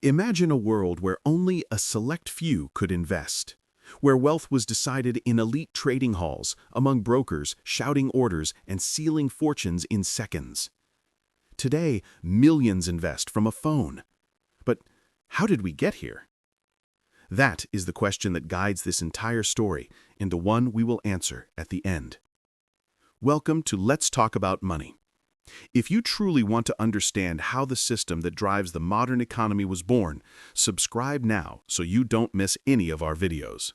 Imagine a world where only a select few could invest, where wealth was decided in elite trading halls among brokers shouting orders and sealing fortunes in seconds. Today, millions invest from a phone. But how did we get here? That is the question that guides this entire story, and the one we will answer at the end. Welcome to Let's Talk About Money. If you truly want to understand how the system that drives the modern economy was born, subscribe now so you don't miss any of our videos.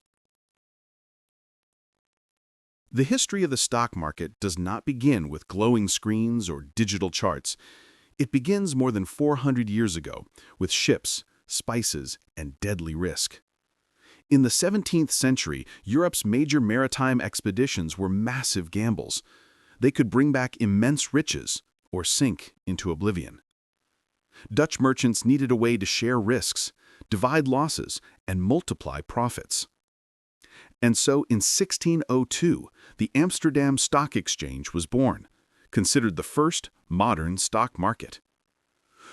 The history of the stock market does not begin with glowing screens or digital charts. It begins more than 400 years ago with ships, spices, and deadly risk. In the 17th century, Europe's major maritime expeditions were massive gambles. They could bring back immense riches or sink into oblivion. Dutch merchants needed a way to share risks, divide losses, and multiply profits. And so in 1602, the Amsterdam Stock Exchange was born, considered the first modern stock market.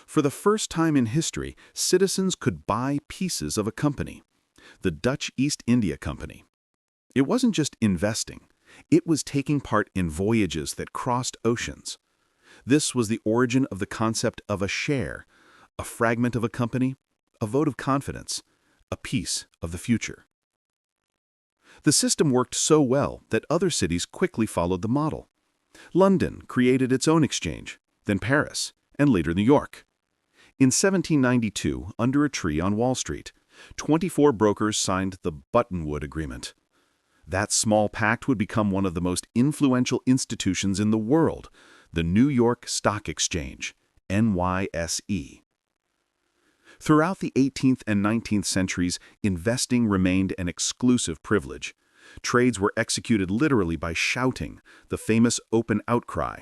For the first time in history, citizens could buy pieces of a company, the Dutch East India Company. It wasn't just investing. It was taking part in voyages that crossed oceans. This was the origin of the concept of a share, a fragment of a company, a vote of confidence, a piece of the future. The system worked so well that other cities quickly followed the model. London created its own exchange, then Paris, and later New York. In 1792, under a tree on Wall Street, 24 brokers signed the Buttonwood Agreement. That small pact would become one of the most influential institutions in the world, the New York Stock Exchange, NYSE. Throughout the 18th and 19th centuries, investing remained an exclusive privilege. Trades were executed literally by shouting, the famous open outcry,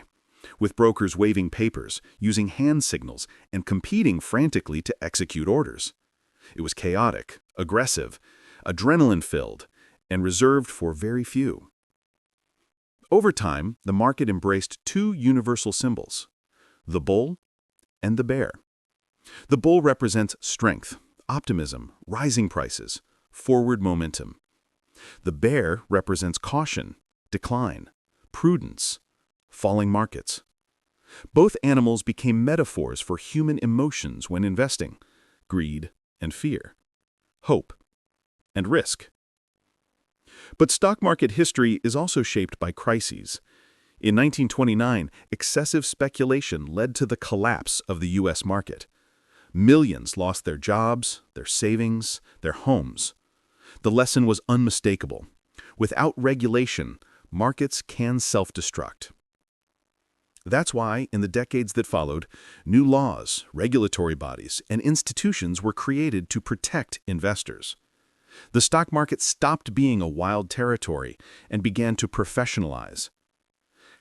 with brokers waving papers, using hand signals, and competing frantically to execute orders. It was chaotic, aggressive, adrenaline-filled, and reserved for very few. Over time, the market embraced two universal symbols, the bull and the bear. The bull represents strength, optimism, rising prices, forward momentum. The bear represents caution, decline, prudence, falling markets. Both animals became metaphors for human emotions when investing, greed and fear, hope and risk. But stock market history is also shaped by crises. In 1929, excessive speculation led to the collapse of the U.S. market. Millions lost their jobs, their savings, their homes. The lesson was unmistakable. Without regulation, markets can self-destruct. That's why, in the decades that followed, new laws, regulatory bodies, and institutions were created to protect investors. The stock market stopped being a wild territory and began to professionalize.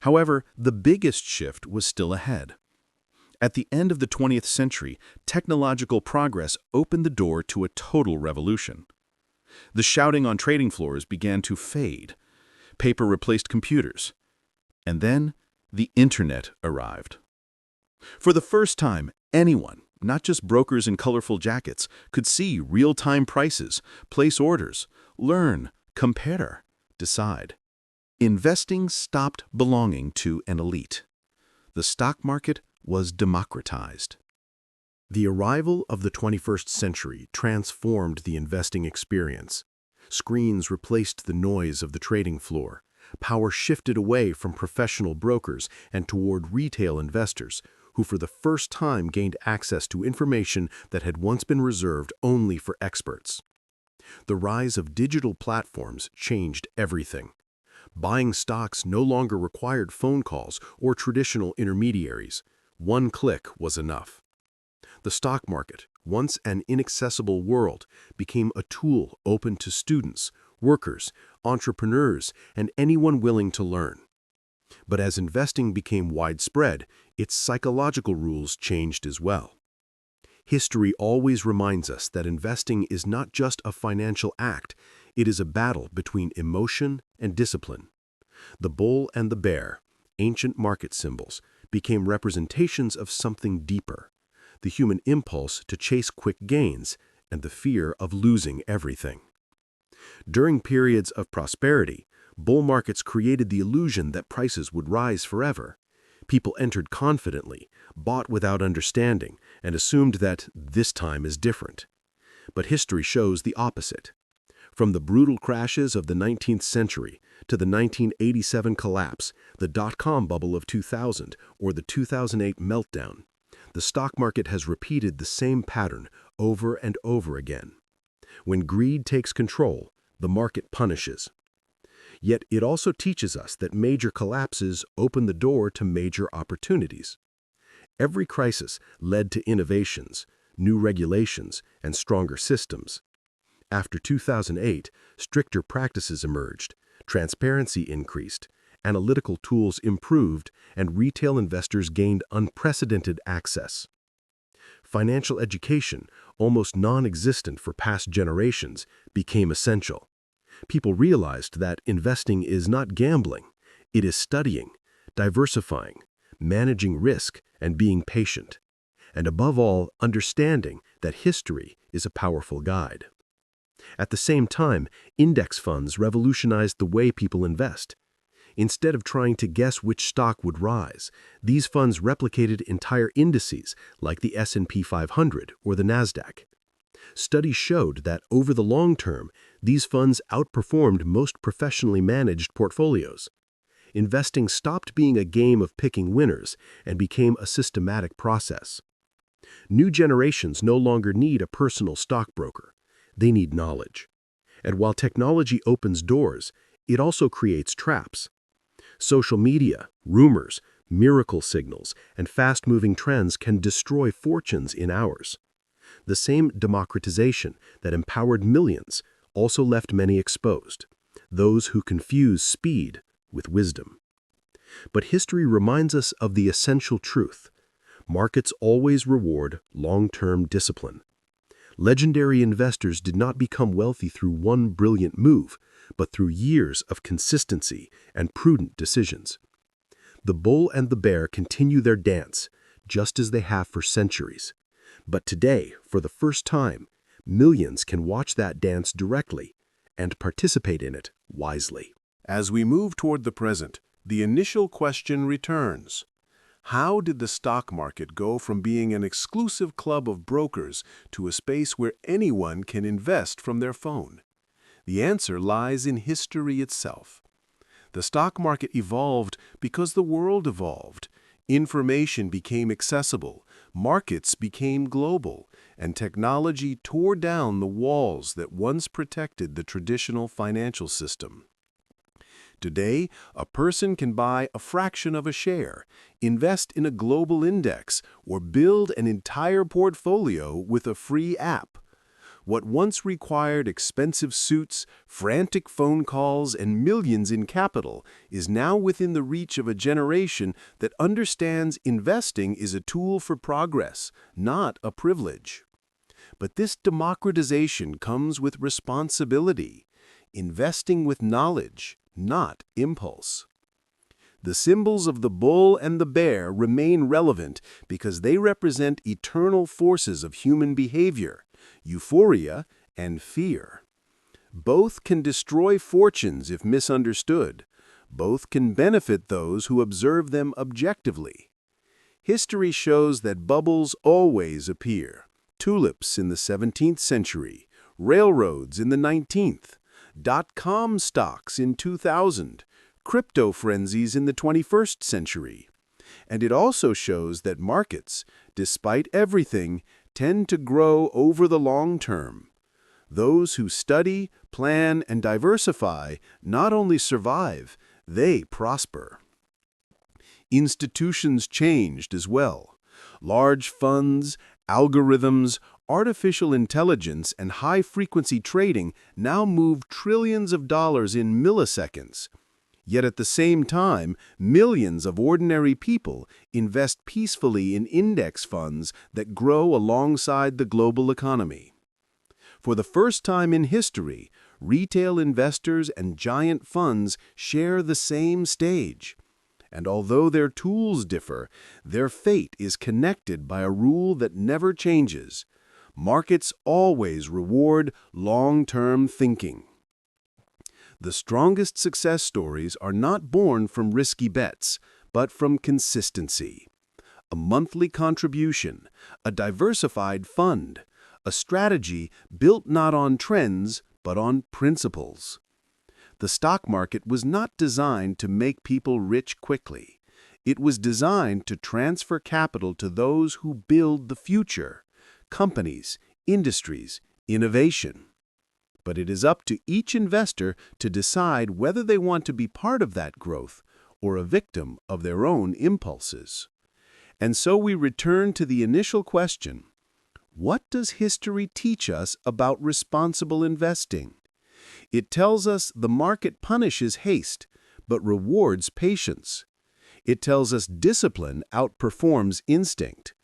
However, the biggest shift was still ahead. At the end of the 20th century, technological progress opened the door to a total revolution. The shouting on trading floors began to fade. Paper replaced computers. And then, the internet arrived. For the first time, anyone, not just brokers in colorful jackets, could see real-time prices, place orders, learn, compare, decide. Investing stopped belonging to an elite. The stock market was democratized. The arrival of the 21st century transformed the investing experience. Screens replaced the noise of the trading floor. Power shifted away from professional brokers and toward retail investors, who for the first time gained access to information that had once been reserved only for experts. The rise of digital platforms changed everything. Buying stocks no longer required phone calls or traditional intermediaries. One click was enough. The stock market, once an inaccessible world, became a tool open to students, workers, entrepreneurs, and anyone willing to learn. But as investing became widespread, its psychological rules changed as well. History always reminds us that investing is not just a financial act, it is a battle between emotion and discipline. The bull and the bear, ancient market symbols, became representations of something deeper. the human impulse to chase quick gains, and the fear of losing everything. During periods of prosperity, bull markets created the illusion that prices would rise forever. People entered confidently, bought without understanding, and assumed that this time is different. But history shows the opposite. From the brutal crashes of the 19th century to the 1987 collapse, the dot-com bubble of 2000, or the 2008 meltdown, the stock market has repeated the same pattern over and over again. When greed takes control, the market punishes. Yet it also teaches us that major collapses open the door to major opportunities. Every crisis led to innovations, new regulations, and stronger systems. After 2008, stricter practices emerged, transparency increased, analytical tools improved, and retail investors gained unprecedented access. Financial education, almost non-existent for past generations, became essential. People realized that investing is not gambling, it is studying, diversifying, managing risk, and being patient. And above all, understanding that history is a powerful guide. At the same time, index funds revolutionized the way people invest. Instead of trying to guess which stock would rise, these funds replicated entire indices like the S&P 500 or the Nasdaq. Studies showed that over the long term, these funds outperformed most professionally managed portfolios. Investing stopped being a game of picking winners and became a systematic process. New generations no longer need a personal stockbroker. They need knowledge. And while technology opens doors, it also creates traps. Social media, rumors, miracle signals, and fast-moving trends can destroy fortunes in hours. The same democratization that empowered millions also left many exposed, those who confuse speed with wisdom. But history reminds us of the essential truth. Markets always reward long-term discipline. Legendary investors did not become wealthy through one brilliant move, but through years of consistency and prudent decisions. The bull and the bear continue their dance, just as they have for centuries. But today, for the first time, millions can watch that dance directly and participate in it wisely. As we move toward the present, the initial question returns. How did the stock market go from being an exclusive club of brokers to a space where anyone can invest from their phone? The answer lies in history itself. The stock market evolved because the world evolved. Information became accessible, markets became global, and technology tore down the walls that once protected the traditional financial system. Today, a person can buy a fraction of a share, invest in a global index, or build an entire portfolio with a free app. What once required expensive suits, frantic phone calls, and millions in capital is now within the reach of a generation that understands investing is a tool for progress, not a privilege. But this democratization comes with responsibility, investing with knowledge, not impulse. The symbols of the bull and the bear remain relevant because they represent eternal forces of human behavior, euphoria and fear. Both can destroy fortunes if misunderstood. Both can benefit those who observe them objectively. History shows that bubbles always appear. Tulips in the 17th century, railroads in the 19th, dot-com stocks in 2000, crypto frenzies in the 21st century. And it also shows that markets, despite everything, tend to grow over the long term. Those who study, plan, and diversify not only survive, they prosper. Institutions changed as well. Large funds, algorithms, artificial intelligence, and high-frequency trading now move trillions of dollars in milliseconds. Yet at the same time, millions of ordinary people invest peacefully in index funds that grow alongside the global economy. For the first time in history, retail investors and giant funds share the same stage. And although their tools differ, their fate is connected by a rule that never changes. Markets always reward long-term thinking. The strongest success stories are not born from risky bets, but from consistency. A monthly contribution, a diversified fund, a strategy built not on trends, but on principles. The stock market was not designed to make people rich quickly. It was designed to transfer capital to those who build the future: companies, industries, innovation. But it is up to each investor to decide whether they want to be part of that growth or a victim of their own impulses. And so we return to the initial question: what does history teach us about responsible investing? It tells us the market punishes haste, but rewards patience. It tells us discipline outperforms instinct.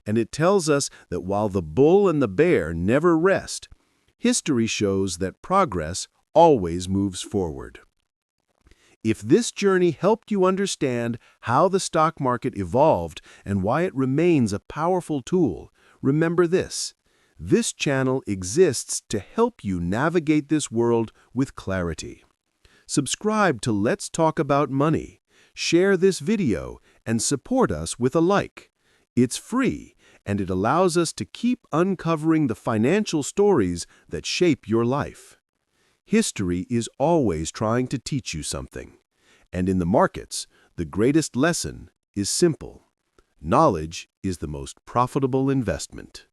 And it tells us that while the bull and the bear never rest, history shows that progress always moves forward. If this journey helped you understand how the stock market evolved and why it remains a powerful tool, remember this: this channel exists to help you navigate this world with clarity. Subscribe to Let's Talk About Money, share this video, and support us with a like. It's free, and it allows us to keep uncovering the financial stories that shape your life. History is always trying to teach you something. And in the markets, the greatest lesson is simple: knowledge is the most profitable investment.